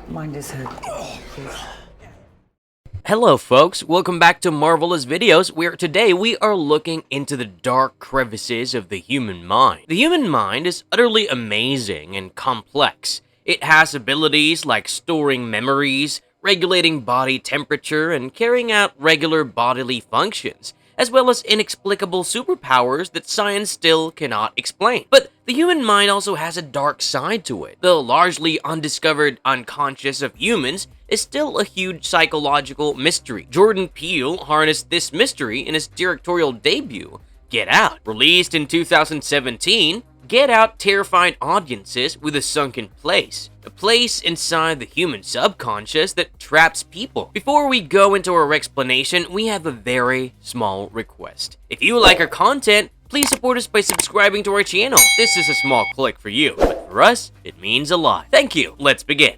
Mind his head, please. Hello folks, welcome back to Marvelous Videos, where today we are looking into the dark crevices of the human mind. The human mind is utterly amazing and complex. It has abilities like storing memories, regulating body temperature, and carrying out regular bodily functions, as well as inexplicable superpowers that science still cannot explain. But the human mind also has a dark side to it. The largely undiscovered unconscious of humans is still a huge psychological mystery. Jordan Peele harnessed this mystery in his directorial debut, Get Out. Released in 2017, Get Out terrified audiences with a sunken place, a place inside the human subconscious that traps people. Before we go into our explanation, we have a very small request. If you like our content, please support us by subscribing to our channel. This is a small click for you, but for us, it means a lot. Thank you. Let's begin.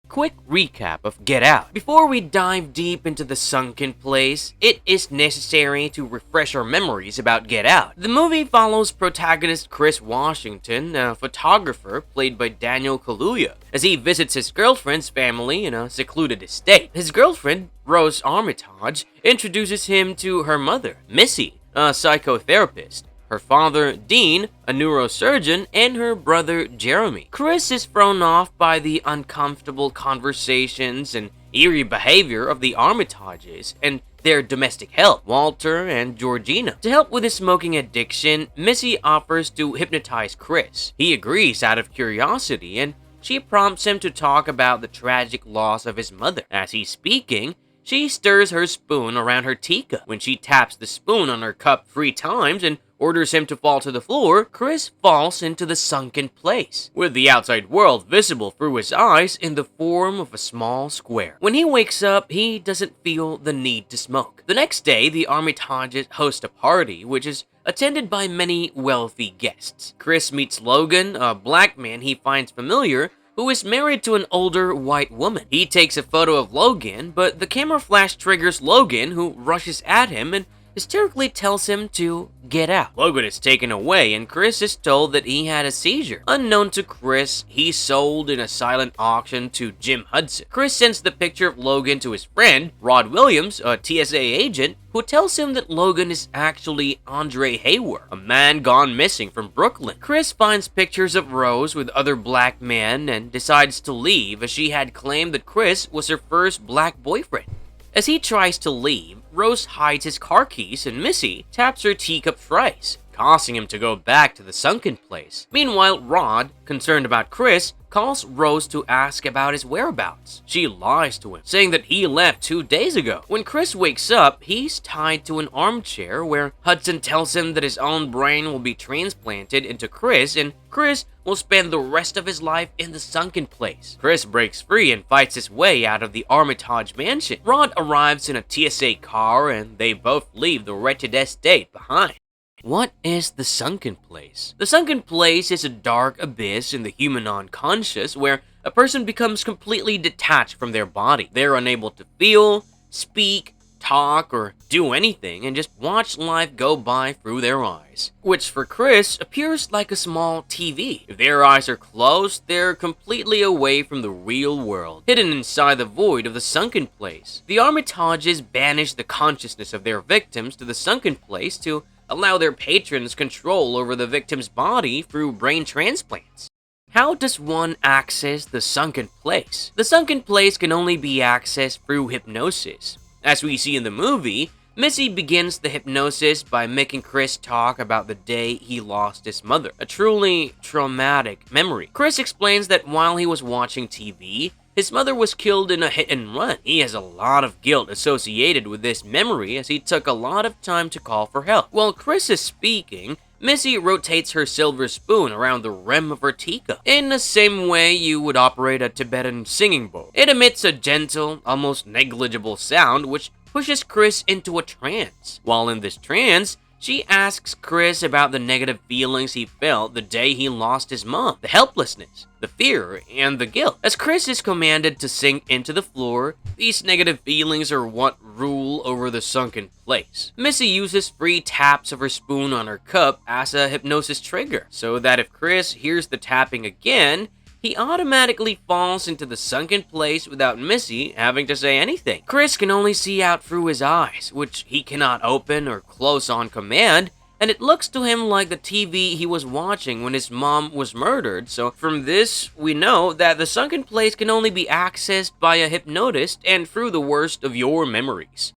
Quick recap of Get Out. Before we dive deep into the Sunken Place, it is necessary to refresh our memories about Get Out. The movie follows protagonist Chris Washington, a photographer played by Daniel Kaluuya, as he visits his girlfriend's family in a secluded estate. His girlfriend, Rose Armitage, introduces him to her mother, Missy, a psychotherapist, her father, Dean, a neurosurgeon, and her brother, Jeremy. Chris is thrown off by the uncomfortable conversations and eerie behavior of the Armitages and their domestic help, Walter and Georgina. To help with his smoking addiction, Missy offers to hypnotize Chris. He agrees out of curiosity, and she prompts him to talk about the tragic loss of his mother. As he's speaking, she stirs her spoon around her teacup. When she taps the spoon on her cup 3 times and orders him to fall to the floor, Chris falls into the sunken place, with the outside world visible through his eyes in the form of a small square. When he wakes up, he doesn't feel the need to smoke. The next day, the Armitages host a party, which is attended by many wealthy guests. Chris meets Logan, a black man he finds familiar, who is married to an older white woman. He takes a photo of Logan, but the camera flash triggers Logan, who rushes at him and hysterically tells him to get out. Logan is taken away, and Chris is told that he had a seizure. Unknown to Chris, he's sold in a silent auction to Jim Hudson. Chris sends the picture of Logan to his friend, Rod Williams, a TSA agent, who tells him that Logan is actually Andre Hayward, a man gone missing from Brooklyn. Chris finds pictures of Rose with other black men and decides to leave, as she had claimed that Chris was her first black boyfriend. As he tries to leave, Rose hides his car keys and Missy taps her teacup thrice, causing him to go back to the sunken place. Meanwhile, Rod, concerned about Chris, calls Rose to ask about his whereabouts. She lies to him, saying that he left 2 days ago. When Chris wakes up, he's tied to an armchair where Hudson tells him that his own brain will be transplanted into Chris, and Chris will spend the rest of his life in the sunken place. Chris breaks free and fights his way out of the Armitage mansion. Rod arrives in a TSA car, and they both leave the wretched estate behind. What is the Sunken Place? The Sunken Place is a dark abyss in the human unconscious where a person becomes completely detached from their body. They're unable to feel, speak, talk, or do anything, and just watch life go by through their eyes. Which for Chris appears like a small TV. If their eyes are closed, they're completely away from the real world, hidden inside the void of the Sunken Place. The Armitages banish the consciousness of their victims to the Sunken Place to allow their patrons control over the victim's body through brain transplants. How does one access the Sunken Place? The Sunken Place can only be accessed through hypnosis. As we see in the movie, Missy begins the hypnosis by making Chris talk about the day he lost his mother, a truly traumatic memory. Chris explains that while he was watching TV, his mother was killed in a hit and run. He has a lot of guilt associated with this memory, as he took a lot of time to call for help. While Chris is speaking, Missy rotates her silver spoon around the rim of her teacup, in the same way you would operate a Tibetan singing bowl. It emits a gentle, almost negligible sound, which pushes Chris into a trance. While in this trance, She asks Chris about the negative feelings he felt the day he lost his mom, the helplessness, the fear, and the guilt. As Chris is commanded to sink into the floor, these negative feelings are what rule over the sunken place. Missy uses 3 taps of her spoon on her cup as a hypnosis trigger, so that if Chris hears the tapping again, he automatically falls into the sunken place without Missy having to say anything. Chris can only see out through his eyes, which he cannot open or close on command, and it looks to him like the TV he was watching when his mom was murdered. So from this, we know that the sunken place can only be accessed by a hypnotist and through the worst of your memories.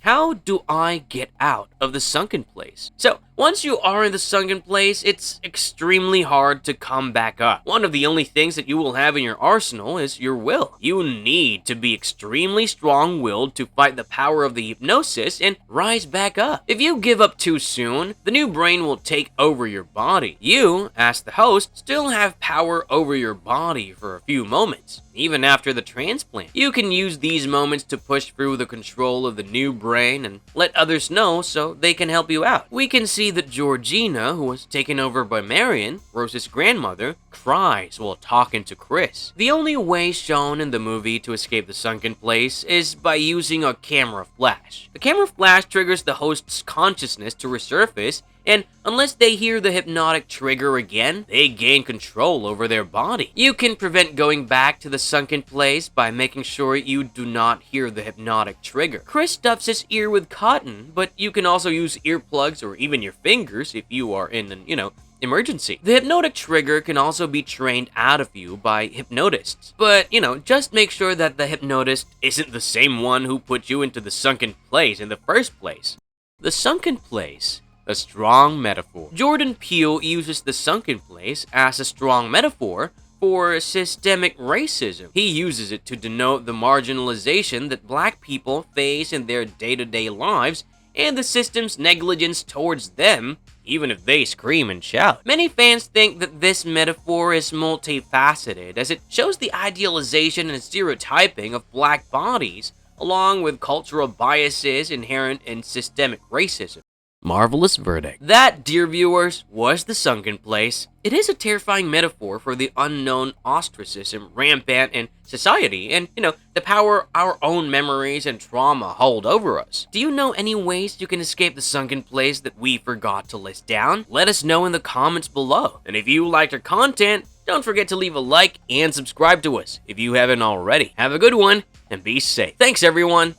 How do I get out of the sunken place? So, once you are in the sunken place, it's extremely hard to come back up. One of the only things that you will have in your arsenal is your will. You need to be extremely strong-willed to fight the power of the hypnosis and rise back up. If you give up too soon, the new brain will take over your body. You, as the host, still have power over your body for a few moments. Even after the transplant, you can use these moments to push through the control of the new brain and let others know so they can help you out. We can see that Georgina, who was taken over by Marion, Rose's grandmother, cries while talking to Chris. The only way shown in the movie to escape the sunken place is by using a camera flash. The camera flash triggers the host's consciousness to resurface, and unless they hear the hypnotic trigger again, they gain control over their body. You can prevent going back to the sunken place by making sure you do not hear the hypnotic trigger. Chris stuffs his ear with cotton, but you can also use earplugs or even your fingers if you are in an, emergency. The hypnotic trigger can also be trained out of you by hypnotists. But, just make sure that the hypnotist isn't the same one who put you into the sunken place in the first place. The sunken place. A strong metaphor. Jordan Peele uses the sunken place as a strong metaphor for systemic racism. He uses it to denote the marginalization that black people face in their day-to-day lives and the system's negligence towards them, even if they scream and shout. Many fans think that this metaphor is multifaceted, as it shows the idealization and stereotyping of black bodies, along with cultural biases inherent in systemic racism. Marvelous verdict. That, dear viewers, was The Sunken Place. It is a terrifying metaphor for the unknown ostracism rampant in society and, the power our own memories and trauma hold over us. Do you know any ways you can escape the sunken place that we forgot to list down? Let us know in the comments below. And if you liked our content, don't forget to leave a like and subscribe to us if you haven't already. Have a good one and be safe. Thanks, everyone.